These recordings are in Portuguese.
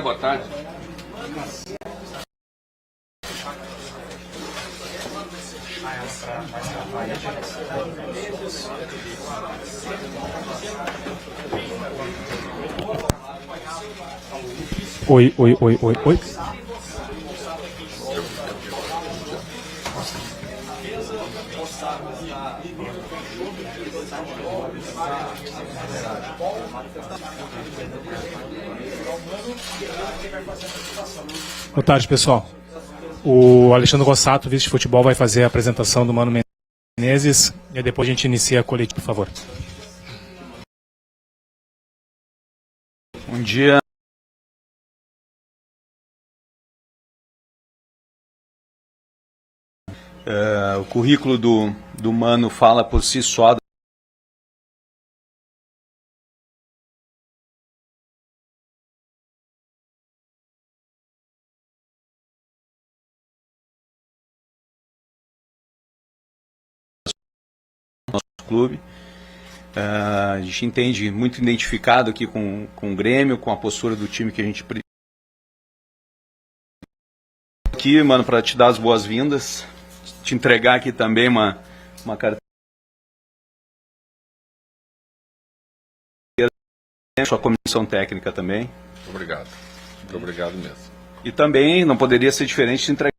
dia, boa tarde. Oi. Boa tarde, pessoal. O Alexandre Rossato, vice de futebol, vai fazer a apresentação do Mano Menezes e depois a gente inicia a coletiva, por favor. Bom dia. O currículo do Mano fala por si só. Nosso clube. A gente entende, muito identificado aqui com o Grêmio, com a postura do time que a gente aqui, mano, para te dar as boas-vindas, te entregar aqui também uma carteira, sua comissão técnica também. Obrigado. Muito obrigado mesmo. E também não poderia ser diferente de entregar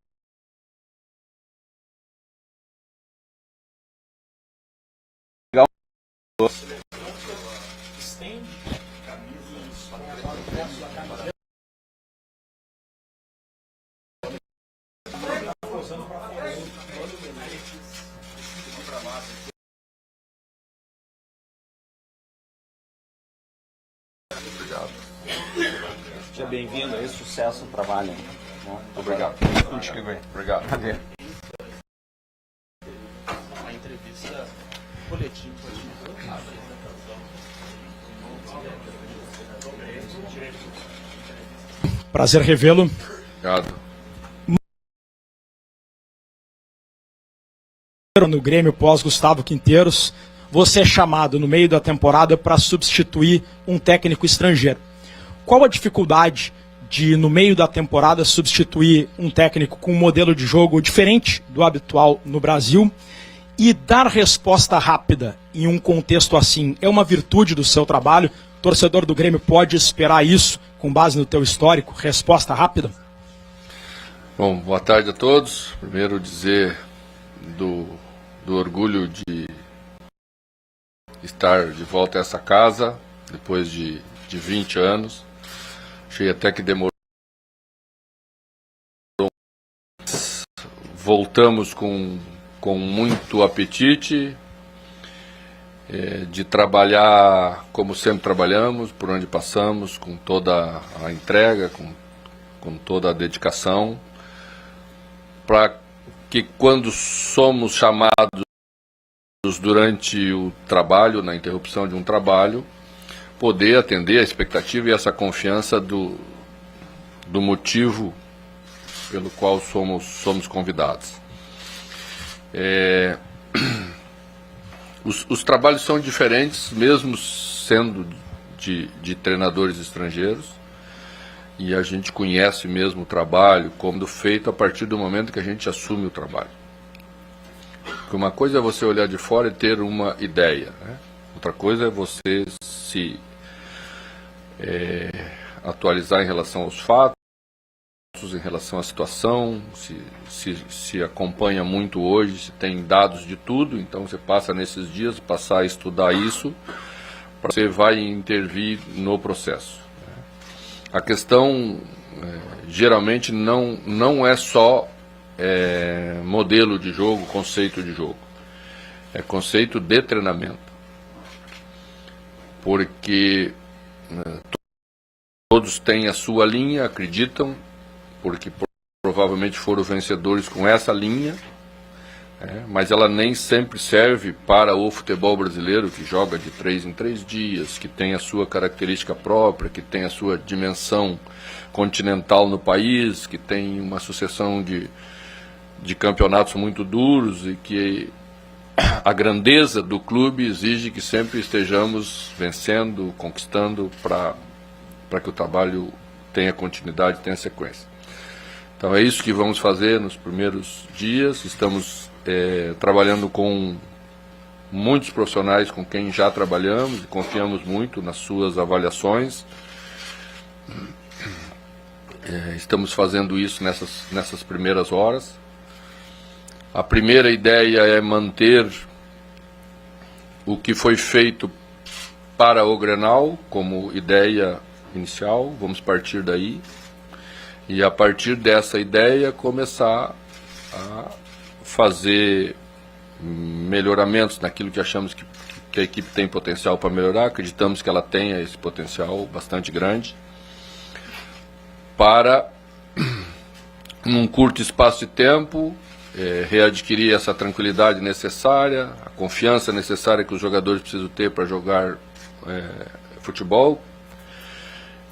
Obrigado. Seja bem-vindo aí, sucesso no trabalho. Obrigado. contigo aí. Obrigado. Cadê? A entrevista coletiva. Prazer revê-lo. Obrigado. No Grêmio pós Gustavo Quinteiros, você é chamado no meio da temporada para substituir um técnico estrangeiro. Qual a dificuldade de, no meio da temporada, substituir um técnico com um modelo de jogo diferente do habitual no Brasil e dar resposta rápida em um contexto assim? É uma virtude do seu trabalho? O torcedor do Grêmio pode esperar isso com base no teu histórico? Resposta rápida? Bom, boa tarde a todos. Primeiro dizer do orgulho de estar de volta a essa casa, depois de 20 anos. Achei até que demorou. Voltamos com muito apetite, de trabalhar como sempre trabalhamos, por onde passamos, com toda a entrega, com toda a dedicação, para que quando somos chamados durante o trabalho, na interrupção de um trabalho, poder atender a expectativa e essa confiança do motivo pelo qual somos convidados. Os trabalhos são diferentes, mesmo sendo de treinadores estrangeiros, e a gente conhece mesmo o trabalho como feito a partir do momento que a gente assume o trabalho. Porque uma coisa é você olhar de fora e ter uma ideia, né? Outra coisa é você se atualizar em relação aos fatos, em relação à situação, se acompanha muito hoje, se tem dados de tudo, então você passa nesses dias, passar a estudar isso, você vai intervir no processo. A questão, geralmente, não é só modelo de jogo, conceito de jogo. É conceito de treinamento. Porque todos têm a sua linha, acreditam, porque provavelmente foram vencedores com essa linha, mas ela nem sempre serve para o futebol brasileiro, que joga de 3 em 3 dias, que tem a sua característica própria, que tem a sua dimensão continental no país, que tem uma sucessão de campeonatos muito duros e que a grandeza do clube exige que sempre estejamos vencendo, conquistando, para que o trabalho tenha continuidade, tenha sequência. Então é isso que vamos fazer nos primeiros dias. Estamos trabalhando com muitos profissionais com quem já trabalhamos e confiamos muito nas suas avaliações. Estamos fazendo isso nessas primeiras horas. A primeira ideia é manter o que foi feito para o Grenal como ideia inicial. Vamos partir daí e, a partir dessa ideia, começar a fazer melhoramentos naquilo que achamos que a equipe tem potencial para melhorar. Acreditamos que ela tenha esse potencial bastante grande para, num curto espaço de tempo, readquirir essa tranquilidade necessária, a confiança necessária que os jogadores precisam ter para jogar futebol,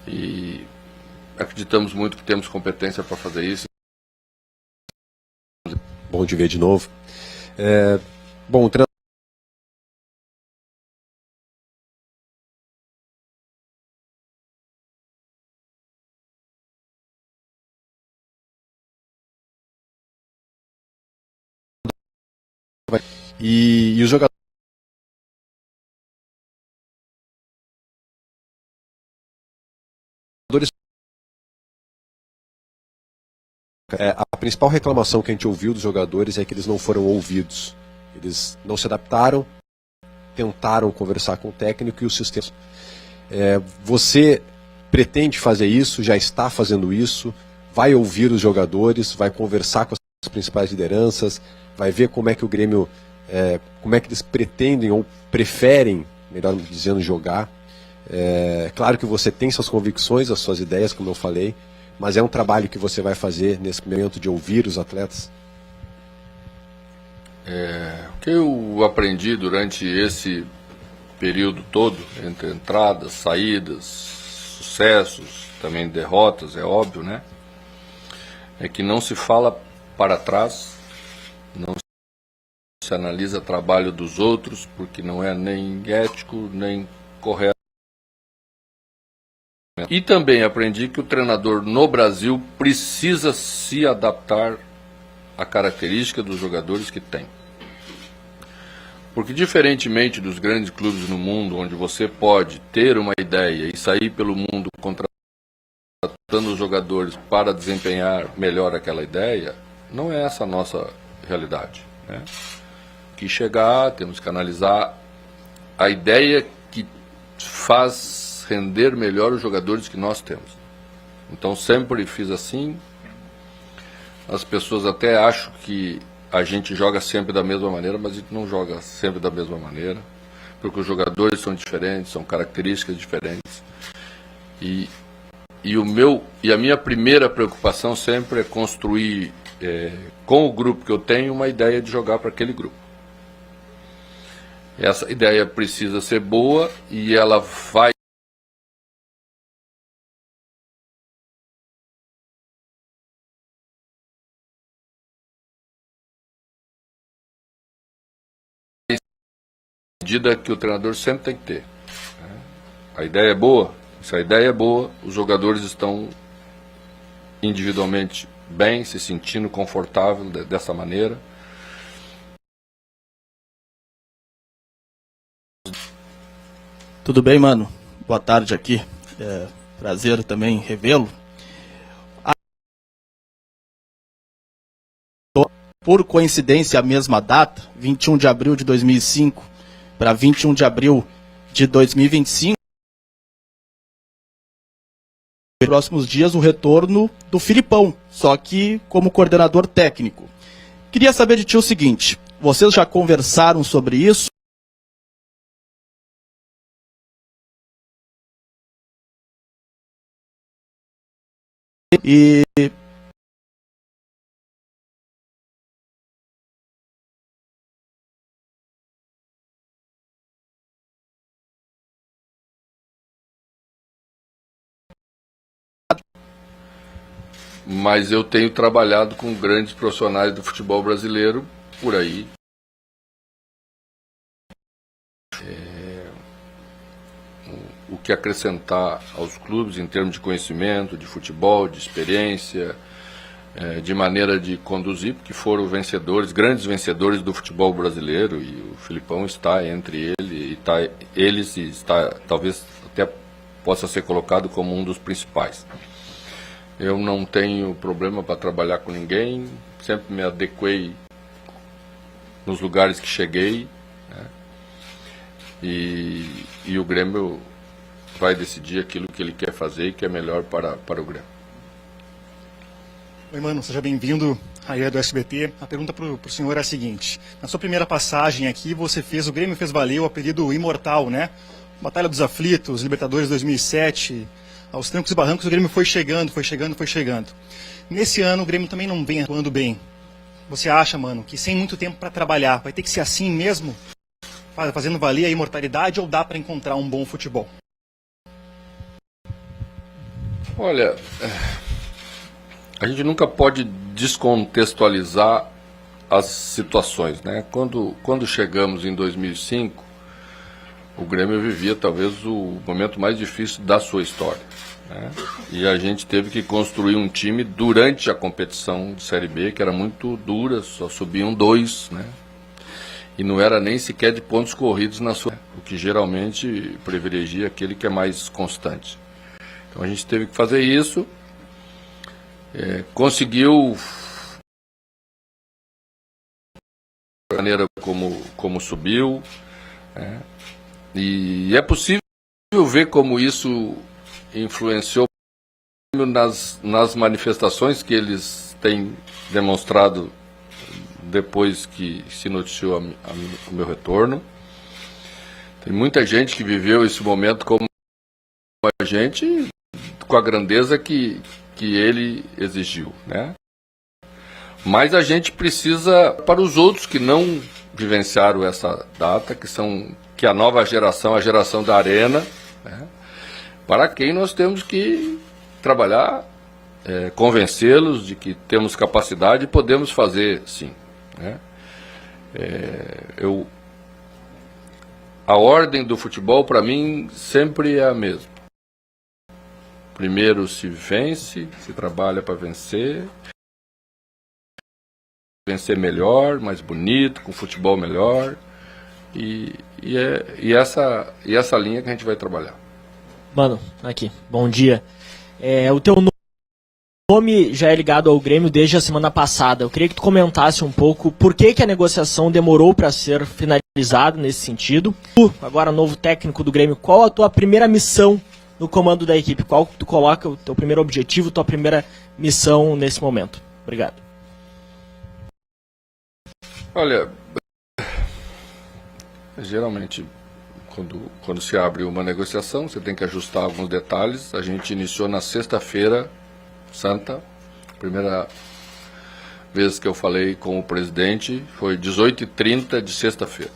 e acreditamos muito que temos competência para fazer isso. Bom te ver de novo. Bom, o treinador e os jogadores a principal reclamação que a gente ouviu dos jogadores é que eles não foram ouvidos. Eles não se adaptaram, tentaram conversar com o técnico e o sistema. Você pretende fazer isso, já está fazendo isso, vai ouvir os jogadores, vai conversar com as principais lideranças, vai ver como é que o Grêmio, como é que eles pretendem ou preferem, melhor dizendo, jogar. Claro que você tem suas convicções, as suas ideias, como eu falei, mas é um trabalho que você vai fazer nesse momento de ouvir os atletas? O que eu aprendi durante esse período todo, entre entradas, saídas, sucessos, também derrotas, é óbvio, né? É que não se fala para trás, não se analisa o trabalho dos outros, porque não é nem ético, nem correto. E também aprendi que o treinador no Brasil precisa se adaptar à característica dos jogadores que tem. Porque, diferentemente dos grandes clubes no mundo, onde você pode ter uma ideia e sair pelo mundo contratando os jogadores para desempenhar melhor aquela ideia, não é essa a nossa realidade, né? Que chegar, temos que analisar a ideia que faz render melhor os jogadores que nós temos. Então sempre fiz assim. As pessoas até acham que a gente joga sempre da mesma maneira, mas a gente não joga sempre da mesma maneira, porque os jogadores são diferentes, são características diferentes. E a minha primeira preocupação sempre é construir com o grupo que eu tenho uma ideia de jogar para aquele grupo. Essa ideia precisa ser boa e ela vai medida que o treinador sempre tem que ter. A ideia é boa. Se a ideia é boa, os jogadores estão individualmente bem, se sentindo confortável dessa maneira. Tudo bem, mano? Boa tarde aqui. Prazer também revê-lo. Por coincidência, a mesma data, 21 de abril de 2005 para 21 de abril de 2025, nos próximos dias o retorno do Filipão, só que como coordenador técnico. Queria saber de ti o seguinte: vocês já conversaram sobre isso? E mas eu tenho trabalhado com grandes profissionais do futebol brasileiro por aí. O que acrescentar aos clubes em termos de conhecimento, de futebol, de experiência, de maneira de conduzir, porque foram vencedores, grandes vencedores do futebol brasileiro, e o Filipão está entre eles e está, talvez até possa ser colocado como um dos principais. Eu não tenho problema para trabalhar com ninguém, sempre me adequei nos lugares que cheguei, né? E o Grêmio vai decidir aquilo que ele quer fazer e que é melhor para o Grêmio. Oi, mano, seja bem-vindo. Aí é do SBT. A pergunta para o senhor é a seguinte: na sua primeira passagem aqui, o Grêmio fez valer o apelido imortal, né? Batalha dos Aflitos, Libertadores 2007, aos trancos e barrancos o Grêmio foi chegando. Nesse ano o Grêmio também não vem atuando bem. Você acha, mano, que sem muito tempo para trabalhar, vai ter que ser assim mesmo? Fazendo valer a imortalidade, ou dá para encontrar um bom futebol? Olha, a gente nunca pode descontextualizar as situações, né? Quando chegamos em 2005, o Grêmio vivia talvez o momento mais difícil da sua história, né? E a gente teve que construir um time durante a competição de Série B, que era muito dura, só subiam 2, né? E não era nem sequer de pontos corridos na sua, o que geralmente privilegia aquele que é mais constante. Então a gente teve que fazer isso, conseguiu a maneira como subiu, né? E é possível ver como isso influenciou nas manifestações que eles têm demonstrado depois que se noticiou o meu retorno. Tem muita gente que viveu esse momento como a gente, com a grandeza que ele exigiu, né? Mas a gente precisa, para os outros que não vivenciaram essa data, que é a nova geração, a geração da Arena, né? Para quem nós temos que trabalhar, convencê-los de que temos capacidade e podemos fazer sim, né? A ordem do futebol para mim sempre é a mesma. Primeiro se vence, se trabalha para vencer melhor, mais bonito, com futebol melhor, e essa linha que a gente vai trabalhar. Mano, aqui, bom dia. O teu nome já é ligado ao Grêmio desde a semana passada. Eu queria que tu comentasse um pouco por que a negociação demorou para ser finalizada nesse sentido. Tu, agora novo técnico do Grêmio, qual a tua primeira missão no comando da equipe? Qual tu coloca o teu primeiro objetivo, tua primeira missão nesse momento? Obrigado. Olha, geralmente quando se abre uma negociação, você tem que ajustar alguns detalhes. A gente iniciou na sexta-feira santa, primeira vez que eu falei com o presidente foi 18h30 de sexta-feira.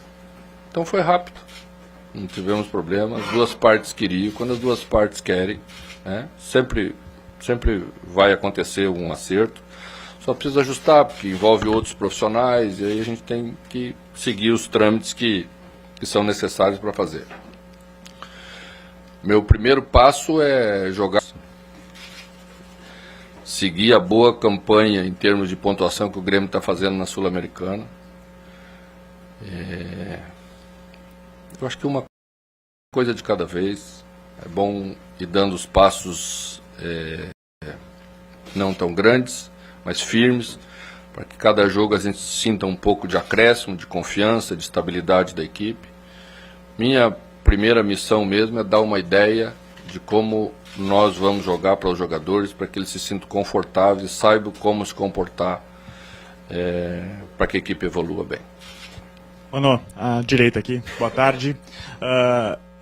Então foi rápido, não tivemos problema, as duas partes queriam, quando as duas partes querem, né? Sempre vai acontecer um acerto, só precisa ajustar, porque envolve outros profissionais, e aí a gente tem que seguir os trâmites que são necessários para fazer. Meu primeiro passo é jogar, seguir a boa campanha em termos de pontuação que o Grêmio está fazendo na Sul-Americana. Eu acho que uma coisa de cada vez, é bom ir dando os passos não tão grandes, mas firmes, para que cada jogo a gente sinta um pouco de acréscimo, de confiança, de estabilidade da equipe. Minha primeira missão mesmo é dar uma ideia de como nós vamos jogar para os jogadores, para que eles se sintam confortáveis e saibam como se comportar para que a equipe evolua bem. Mano, à direita aqui, boa tarde.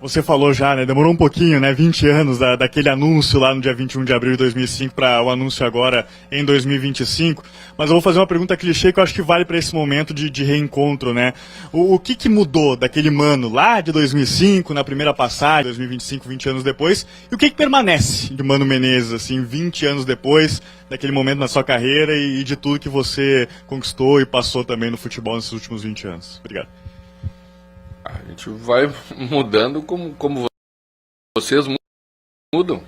Você falou já, né, demorou um pouquinho, né, 20 anos daquele anúncio lá no dia 21 de abril de 2005 para o anúncio agora em 2025, mas eu vou fazer uma pergunta clichê que eu acho que vale para esse momento de reencontro, né? O que mudou daquele Mano lá de 2005, na primeira passagem, 2025, 20 anos depois, e o que permanece de Mano Menezes, assim, 20 anos depois, daquele momento na sua carreira e de tudo que você conquistou e passou também no futebol nesses últimos 20 anos? Obrigado. A gente vai mudando como vocês mudam,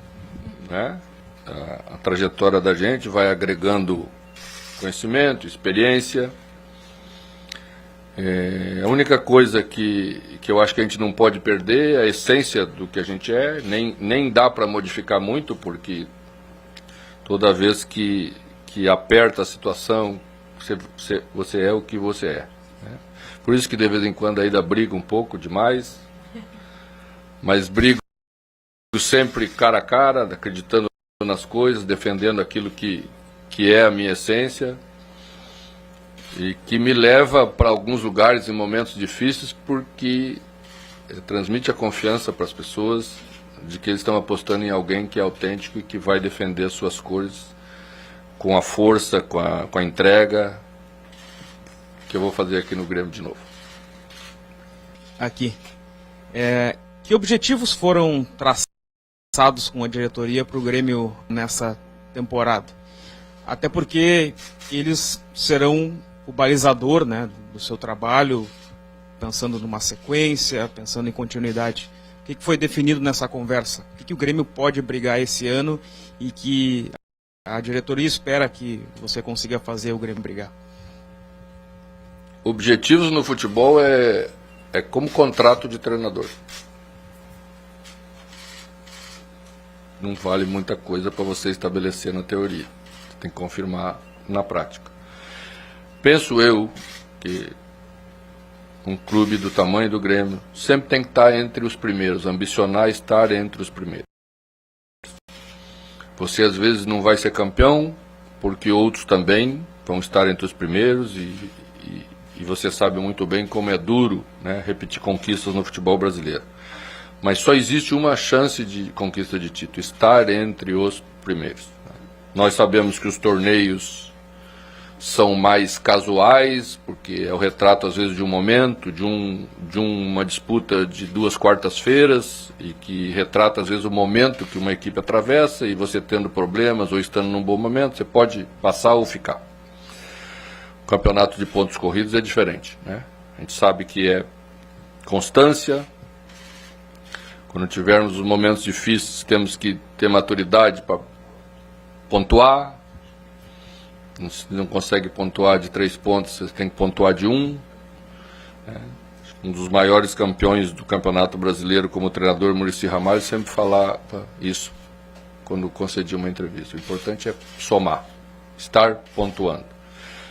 né? A trajetória da gente vai agregando conhecimento, experiência. A única coisa que eu acho que a gente não pode perder é a essência do que a gente é, nem dá para modificar muito, porque toda vez que aperta a situação, você é o que você é, né? Por isso que de vez em quando ainda brigo um pouco demais, mas brigo sempre cara a cara, acreditando nas coisas, defendendo aquilo que é a minha essência e que me leva para alguns lugares em momentos difíceis, porque transmite a confiança para as pessoas de que eles estão apostando em alguém que é autêntico e que vai defender suas cores com a força, com a entrega que eu vou fazer aqui no Grêmio de novo. Aqui. Que objetivos foram traçados com a diretoria para o Grêmio nessa temporada? Até porque eles serão o balizador, né, do seu trabalho, pensando numa sequência, pensando em continuidade. O que foi definido nessa conversa? O que o Grêmio pode brigar esse ano e que a diretoria espera que você consiga fazer o Grêmio brigar? Objetivos no futebol é como contrato de treinador. Não vale muita coisa para você estabelecer na teoria. Você tem que confirmar na prática. Penso eu que um clube do tamanho do Grêmio sempre tem que estar entre os primeiros, ambicionar estar entre os primeiros. Você às vezes não vai ser campeão, porque outros também vão estar entre os primeiros, e você sabe muito bem como é duro, né, repetir conquistas no futebol brasileiro. Mas só existe uma chance de conquista de título, estar entre os primeiros. Nós sabemos que os torneios são mais casuais, porque é o retrato às vezes de um momento, de uma disputa de 2 quartas-feiras, e que retrata às vezes o momento que uma equipe atravessa, e você tendo problemas ou estando num bom momento, você pode passar ou ficar. O campeonato de pontos corridos é diferente, né? A gente sabe que é constância. Quando tivermos os momentos difíceis, temos que ter maturidade para pontuar. Não consegue pontuar de 3 pontos, você tem que pontuar de 1. Um dos maiores campeões do Campeonato Brasileiro como treinador, Muricy Ramalho, sempre falava isso quando concedia uma entrevista. O importante é somar, estar pontuando,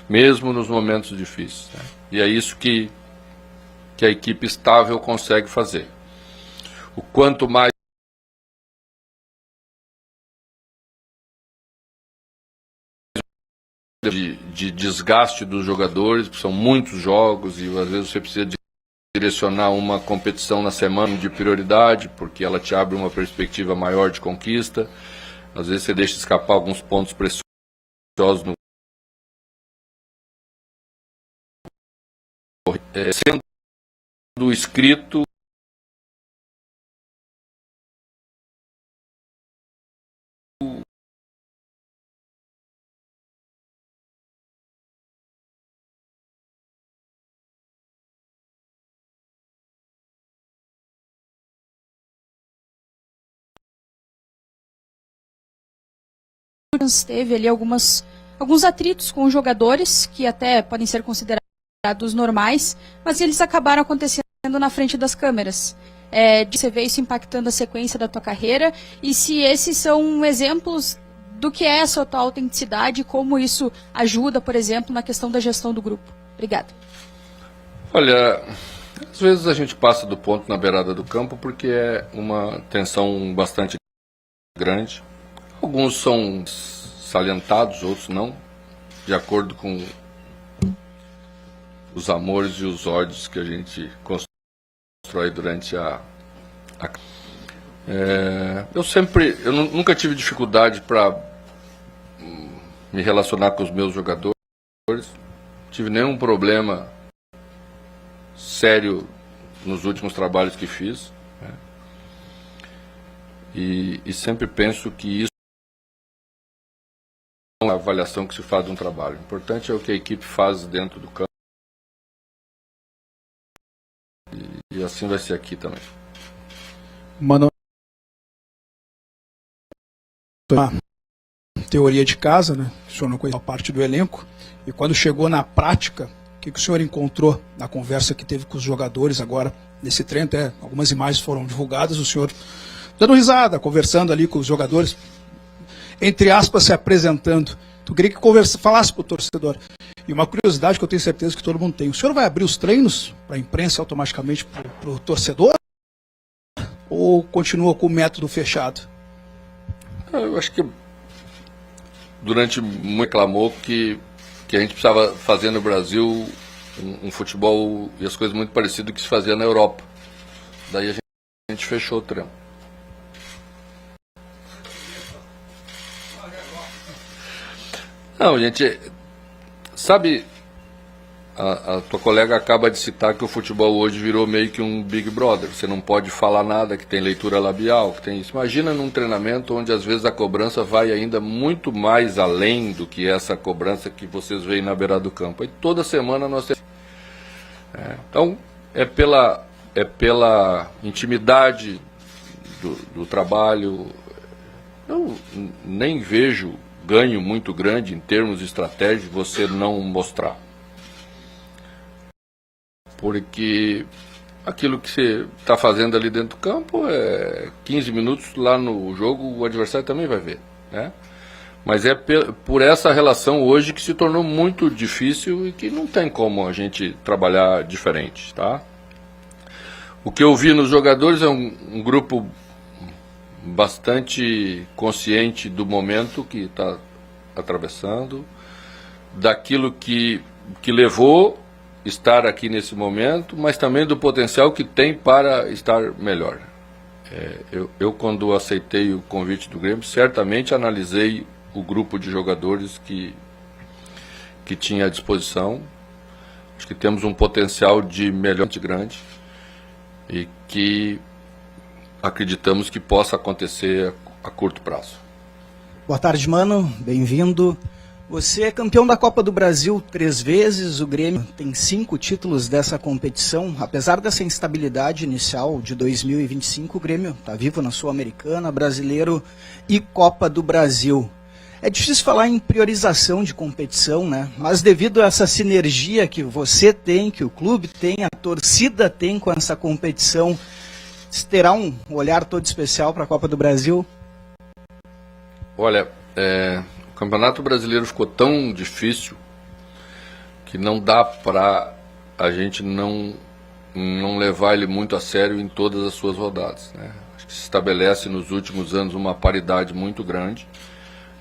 mesmo nos momentos difíceis, né? E é isso que a equipe estável consegue fazer. O quanto mais de desgaste dos jogadores, porque são muitos jogos e às vezes você precisa direcionar uma competição na semana de prioridade, porque ela te abre uma perspectiva maior de conquista. Às vezes você deixa escapar alguns pontos preciosos sendo escrito teve ali alguns atritos com os jogadores, que até podem ser considerados normais, mas eles acabaram acontecendo na frente das câmeras. Você vê isso impactando a sequência da tua carreira, e se esses são exemplos do que é essa tua autenticidade e como isso ajuda, por exemplo, na questão da gestão do grupo. Obrigada. Olha, às vezes a gente passa do ponto na beirada do campo porque é uma tensão bastante grande. Alguns são salientados, outros não, de acordo com os amores e os ódios que a gente constrói durante eu nunca tive dificuldade para me relacionar com os meus jogadores, não tive nenhum problema sério nos últimos trabalhos que fiz, né? E sempre penso que isso é uma avaliação que se faz de um trabalho. O importante é o que a equipe faz dentro do campo, e assim vai ser aqui também. Mano, uma teoria de casa, né? O senhor não conhecia parte do elenco. E quando chegou na prática, o que o senhor encontrou na conversa que teve com os jogadores agora nesse treino? Até algumas imagens foram divulgadas, o senhor dando risada, conversando ali com os jogadores, entre aspas, se apresentando. Eu queria que falasse para o torcedor. E uma curiosidade que eu tenho certeza que todo mundo tem. O senhor vai abrir os treinos para a imprensa automaticamente para o torcedor? Ou continua com o método fechado? Eu acho que durante muito reclamou que a gente precisava fazer no Brasil um futebol e as coisas muito parecidas do que se fazia na Europa. Daí a gente fechou o treino. Não, gente, sabe, a tua colega acaba de citar que o futebol hoje virou meio que um Big Brother. Você não pode falar nada, que tem leitura labial, que tem isso. Imagina num treinamento onde às vezes a cobrança vai ainda muito mais além do que essa cobrança que vocês veem na beira do campo. E toda semana nós temos. Então, é pela intimidade do trabalho. Eu nem vejo ganho muito grande em termos estratégicos você não mostrar. Porque aquilo que você está fazendo ali dentro do campo é 15 minutos, lá no jogo o adversário também vai ver, né? Mas é por essa relação hoje que se tornou muito difícil e que não tem como a gente trabalhar diferente, tá? O que eu vi nos jogadores é um grupo bastante consciente do momento que está atravessando, daquilo que levou estar aqui nesse momento, mas também do potencial que tem para estar melhor. Eu quando aceitei o convite do Grêmio, certamente analisei o grupo de jogadores que tinha à disposição. Acho que temos um potencial de melhor grande e que acreditamos que possa acontecer a curto prazo. Boa tarde, Mano. Bem-vindo. Você é campeão da Copa do Brasil 3 vezes, o Grêmio tem 5 títulos dessa competição. Apesar dessa instabilidade inicial de 2025, o Grêmio está vivo na Sul-Americana, Brasileiro e Copa do Brasil. É difícil falar em priorização de competição, né? Mas devido a essa sinergia que você tem, que o clube tem, a torcida tem com essa competição, terá um olhar todo especial para a Copa do Brasil? Olha, o Campeonato Brasileiro ficou tão difícil que não dá para a gente não levar ele muito a sério em todas as suas rodadas, né? Acho que se estabelece nos últimos anos uma paridade muito grande.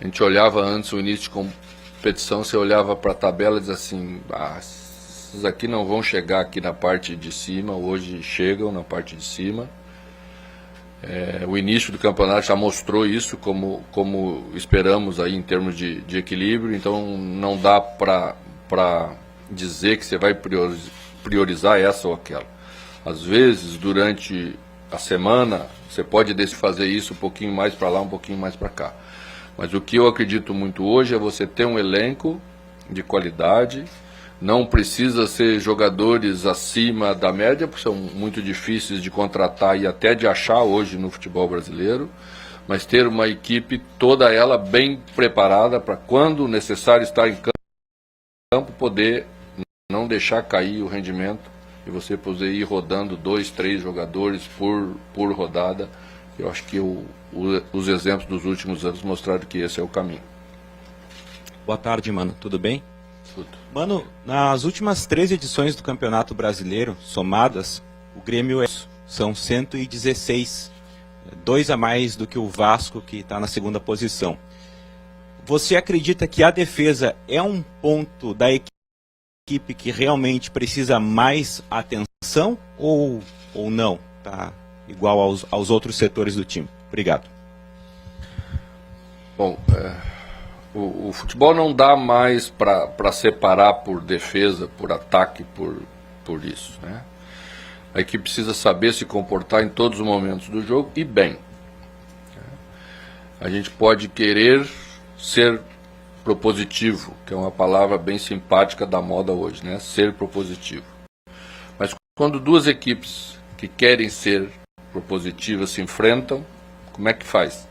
A gente olhava antes o início de competição, você olhava para a tabela e dizia assim, esses aqui não vão chegar aqui na parte de cima, hoje chegam na parte de cima. O início do campeonato já mostrou isso, como esperamos aí em termos de equilíbrio, então não dá para dizer que você vai priorizar essa ou aquela. Às vezes, durante a semana, você pode fazer isso um pouquinho mais para lá, um pouquinho mais para cá. Mas o que eu acredito muito hoje é você ter um elenco de qualidade. Não precisa ser jogadores acima da média, porque são muito difíceis de contratar e até de achar hoje no futebol brasileiro, mas ter uma equipe toda ela bem preparada para, quando necessário estar em campo, poder não deixar cair o rendimento e você poder ir rodando 2, 3 jogadores por rodada. Eu acho que os exemplos dos últimos anos mostraram que esse é o caminho. Boa tarde, Mano. Tudo bem? Tudo. Mano, nas últimas 3 edições do Campeonato Brasileiro, somadas, o Grêmio são 116, 2 a mais do que o Vasco, que está na 2ª posição. Você acredita que a defesa é um ponto da equipe que realmente precisa mais atenção ou não? Tá igual aos outros setores do time? Obrigado. Bom, o futebol não dá mais para separar por defesa, por ataque, por isso, né? A equipe precisa saber se comportar em todos os momentos do jogo e bem. A gente pode querer ser propositivo, que é uma palavra bem simpática da moda hoje, né? Ser propositivo. Mas quando 2 equipes que querem ser propositivas se enfrentam, como é que faz?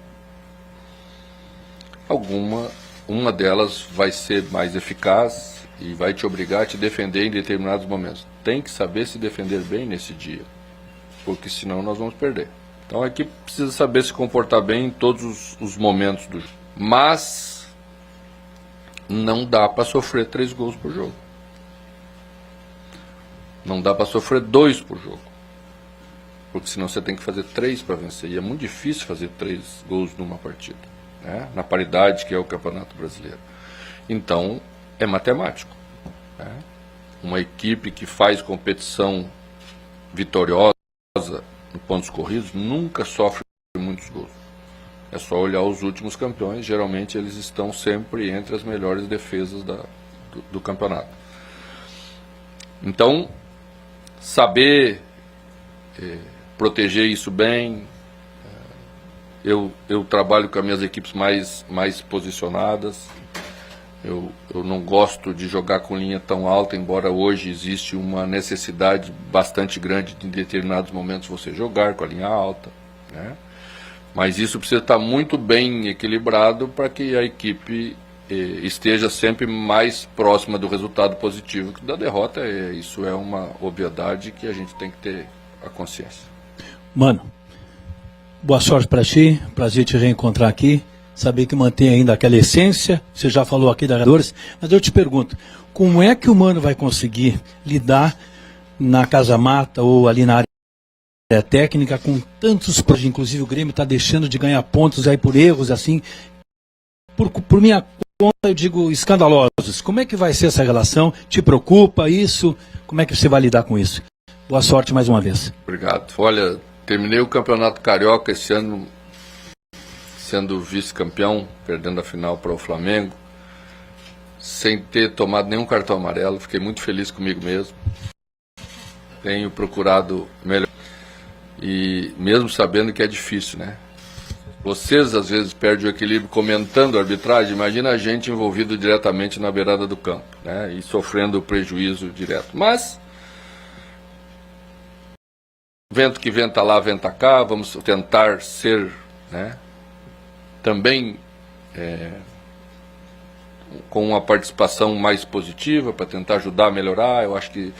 uma delas vai ser mais eficaz e vai te obrigar a te defender em determinados momentos. Tem que saber se defender bem nesse dia, porque senão nós vamos perder. Então a equipe precisa saber se comportar bem em todos os momentos do jogo. Mas não dá para sofrer 3 gols por jogo. Não dá para sofrer 2 por jogo. Porque senão você tem que fazer 3 para vencer. E é muito difícil fazer 3 gols numa partida, né? Na paridade que é o Campeonato Brasileiro. Então, é matemático, né? Uma equipe que faz competição vitoriosa em pontos corridos nunca sofre muitos gols. É só olhar os últimos campeões. Geralmente eles estão sempre entre as melhores defesas do campeonato. Então, saber proteger isso bem. Eu trabalho com as minhas equipes mais posicionadas. Eu não gosto de jogar com linha tão alta, embora hoje existe uma necessidade bastante grande de em determinados momentos você jogar com a linha alta, né? Mas isso precisa estar muito bem equilibrado para que a equipe esteja sempre mais próxima do resultado positivo que da derrota. Isso é uma obviedade que a gente tem que ter a consciência. Mano, boa sorte para ti, prazer te reencontrar aqui, saber que mantém ainda aquela essência, você já falou aqui da jogadores, mas eu te pergunto, como é que o Mano vai conseguir lidar na Casa Mata ou ali na área técnica com tantos problemas, inclusive o Grêmio está deixando de ganhar pontos aí por erros assim, por minha conta eu digo escandalosos. Como é que vai ser essa relação? Te preocupa isso? Como é que você vai lidar com isso? Boa sorte mais uma vez. Obrigado. Olha, terminei o Campeonato Carioca esse ano sendo vice-campeão, perdendo a final para o Flamengo, sem ter tomado nenhum cartão amarelo. Fiquei muito feliz comigo mesmo. Tenho procurado melhor. E mesmo sabendo que é difícil, né? Vocês às vezes perdem o equilíbrio comentando a arbitragem. Imagina a gente envolvido diretamente na beirada do campo, né? E sofrendo prejuízo direto. Mas vento que venta lá, venta cá. Vamos tentar ser, né, também com uma participação mais positiva para tentar ajudar a melhorar. Eu acho que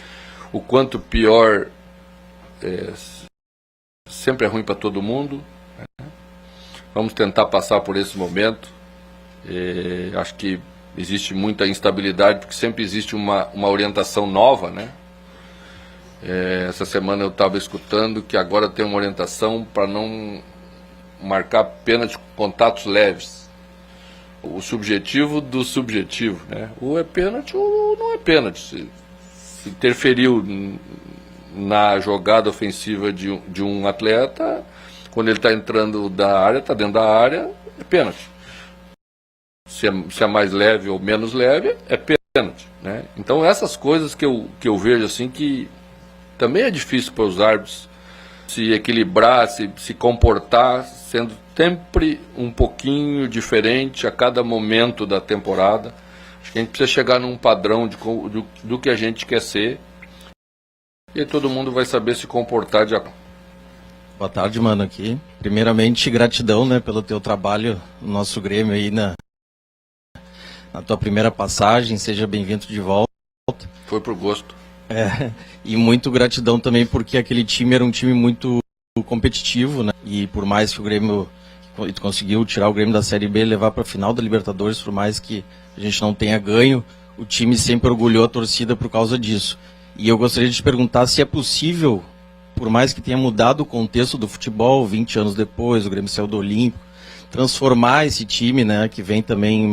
o quanto pior sempre é ruim para todo mundo, né? Vamos tentar passar por esse momento. Acho que existe muita instabilidade, porque sempre existe uma orientação nova, né? Essa semana eu estava escutando que agora tem uma orientação para não marcar pênalti com contatos leves. O subjetivo do subjetivo, né? Ou é pênalti ou não é pênalti. Se interferiu na jogada ofensiva de um atleta, quando ele está entrando da área, está dentro da área, é pênalti. Se é mais leve ou menos leve, é pênalti, né? Então essas coisas que eu vejo assim, que também é difícil para os árbitros se equilibrar, se comportar, sendo sempre um pouquinho diferente a cada momento da temporada. Acho que a gente precisa chegar num padrão do que a gente quer ser, e aí todo mundo vai saber se comportar de acordo. Boa tarde, mano, aqui. Primeiramente, gratidão, né, pelo teu trabalho no nosso Grêmio aí na tua primeira passagem. Seja bem-vindo de volta. Foi por gosto. E muito gratidão também porque aquele time era um time muito competitivo, né? E por mais que o Grêmio conseguiu tirar o Grêmio da Série B e levar para a final da Libertadores, por mais que a gente não tenha ganho, o time sempre orgulhou a torcida por causa disso. E eu gostaria de te perguntar se é possível, por mais que tenha mudado o contexto do futebol, 20 anos depois, o Grêmio saiu do Olímpico, transformar esse time, né, que vem também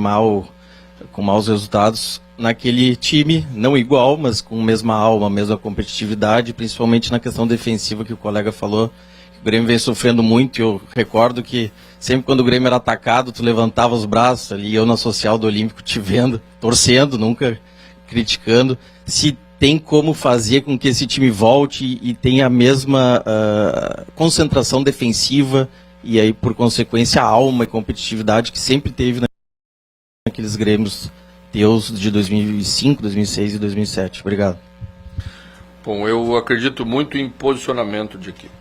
com maus resultados, naquele time, não igual, mas com a mesma alma, a mesma competitividade, principalmente na questão defensiva que o colega falou, que o Grêmio vem sofrendo muito. E eu recordo que sempre quando o Grêmio era atacado, tu levantava os braços ali, eu na social do Olímpico te vendo, torcendo, nunca criticando. Se tem como fazer com que esse time volte e tenha a mesma concentração defensiva e aí, por consequência, a alma e competitividade que sempre teve naqueles Grêmios teus de 2005, 2006 e 2007. Obrigado. Bom, eu acredito muito em posicionamento de equipe.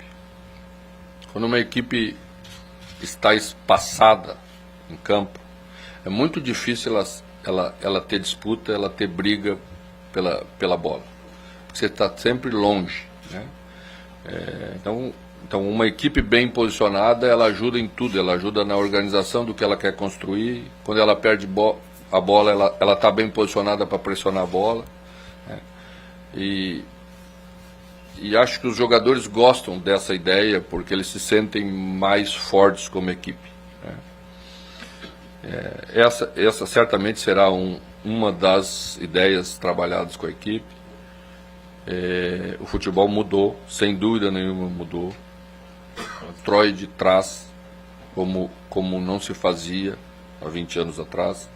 Quando uma equipe está espaçada em campo, é muito difícil ela ter disputa, ela ter briga pela bola. Porque você está sempre longe, né? Então uma equipe bem posicionada, ela ajuda em tudo, ela ajuda na organização do que ela quer construir. Quando ela perde a bola, ela está bem posicionada para pressionar a bola, né? E acho que os jogadores gostam dessa ideia, porque eles se sentem mais fortes como equipe, né? Essa certamente será uma das ideias trabalhadas com a equipe. O futebol mudou, sem dúvida nenhuma mudou. Troy de trás, como não se fazia há 20 anos atrás.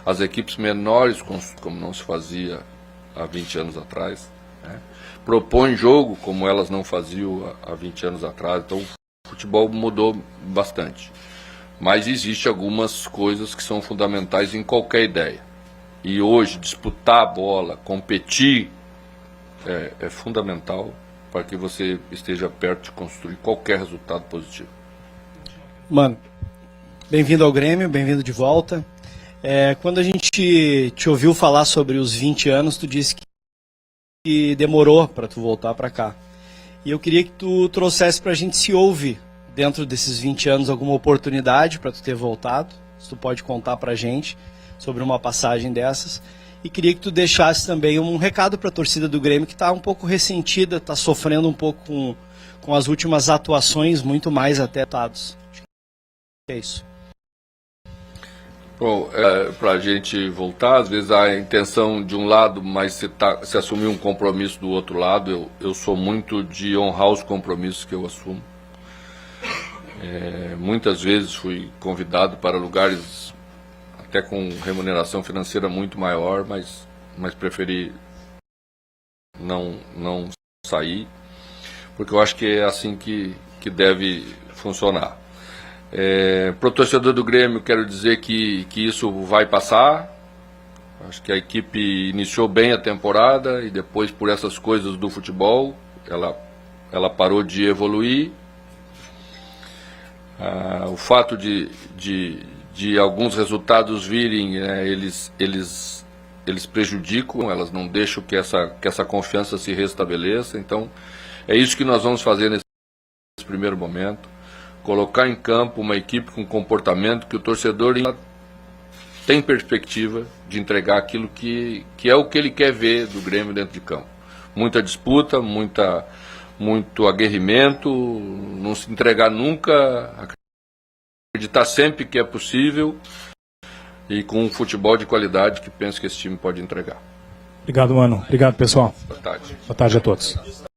As equipes menores, como não se fazia há 20 anos atrás, né? Propõem jogo como elas não faziam há 20 anos atrás. Então o futebol mudou bastante. Mas existem algumas coisas que são fundamentais em qualquer ideia. E hoje, disputar a bola, competir, é fundamental para que você esteja perto de construir qualquer resultado positivo. Mano, bem-vindo ao Grêmio, bem-vindo de volta. Quando a gente te ouviu falar sobre os 20 anos, tu disse que demorou para tu voltar para cá. E eu queria que tu trouxesse para a gente se houve, dentro desses 20 anos, alguma oportunidade para tu ter voltado. Se tu pode contar para a gente sobre uma passagem dessas. E queria que tu deixasse também um recado para a torcida do Grêmio, que está um pouco ressentida, está sofrendo um pouco com as últimas atuações, muito mais até atados. É isso. Bom, para a gente voltar, às vezes há a intenção de um lado, mas se assumir um compromisso do outro lado. Eu sou muito de honrar os compromissos que eu assumo. Muitas vezes fui convidado para lugares até com remuneração financeira muito maior, mas preferi não sair, porque eu acho que é assim que deve funcionar. Para o torcedor do Grêmio, quero dizer que isso vai passar. Acho que a equipe iniciou bem a temporada e depois, por essas coisas do futebol, ela parou de evoluir. O fato de alguns resultados virem, eles prejudicam, elas não deixam que essa confiança se restabeleça. Então, é isso que nós vamos fazer nesse primeiro momento. Colocar em campo uma equipe com comportamento que o torcedor tem perspectiva de entregar aquilo que é o que ele quer ver do Grêmio dentro de campo. Muita disputa, muito aguerrimento, não se entregar nunca, acreditar sempre que é possível e com um futebol de qualidade que penso que esse time pode entregar. Obrigado, mano. Obrigado, pessoal. Boa tarde. Boa tarde a todos.